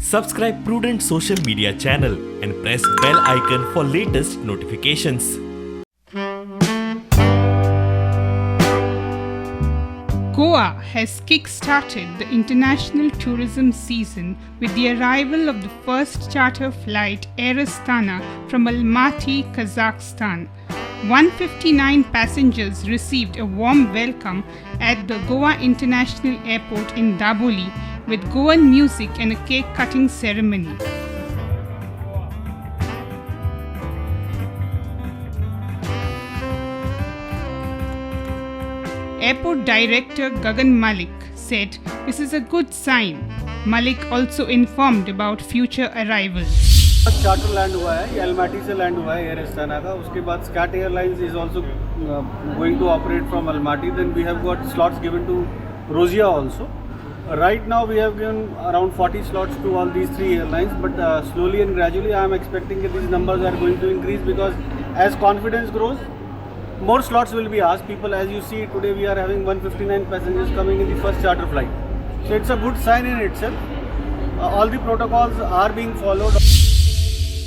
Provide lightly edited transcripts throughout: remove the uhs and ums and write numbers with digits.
Subscribe Prudent social media channel and press bell icon for latest notifications. Goa has kick-started the international tourism season with the arrival of the first charter flight Air Astana from Almaty, Kazakhstan. 159 passengers received a warm welcome at the Goa International Airport in Daboli with Goan music and a cake-cutting ceremony. Airport Director Gagan Malik said this is a good sign. Malik also informed about future arrivals. Charter land हुआ है, ये Almaty से land हुआ है air एस्टाना का. उसके बाद SCAT airlines is also going to operate from Almaty. Then we have got slots given to Rossiya also. Right now we have given around 40 slots to all these three airlines, but slowly and gradually I am expecting that these numbers are going to increase because as confidence grows, more slots will be asked. People, as you see today, we are having 159 passengers coming in the first charter flight. So it's a good sign in itself. All the protocols are being followed.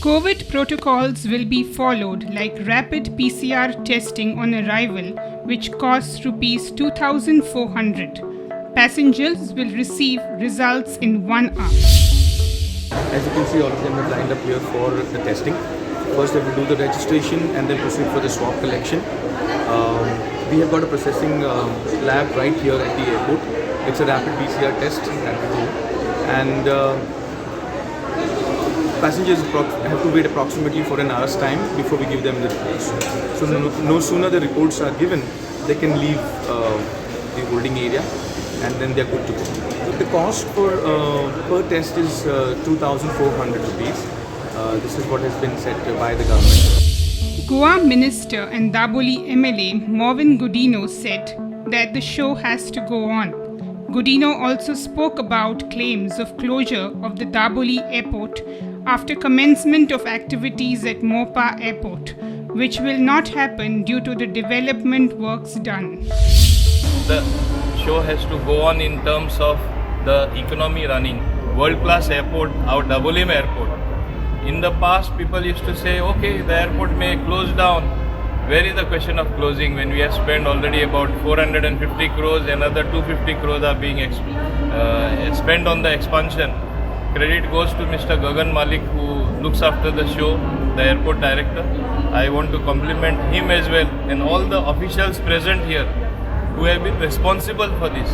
COVID protocols will be followed like rapid PCR testing on arrival, which costs Rs 2,400. Passengers will receive results in 1 hour. As you can see, all of them have lined up here for the testing. First they will do the registration and then proceed for the swab collection. We have got a processing lab right here at the airport. It's a rapid PCR test that we do. And passengers have to wait approximately for an hour's time before we give them the reports. So no sooner the reports are given, they can leave the holding area and then they're good to go. The cost for per test is 2,400 rupees. This is what has been set by the government. Goa Minister and Daboli MLA Morvin Godino said that the show has to go on. Godino also spoke about claims of closure of the Daboli airport after commencement of activities at Mopa Airport, which will not happen due to the development works done. The show has to go on in terms of the economy running. World-class airport, our Dabolim airport. In the past, people used to say, okay, the airport may close down. Where is the question of closing when we have spent already about 450 crores, another 250 crores are being spent on the expansion. Credit goes to Mr. Gagan Malik, who looks after the show, the airport director. I want to compliment him as well and all the officials present here who have been responsible for this.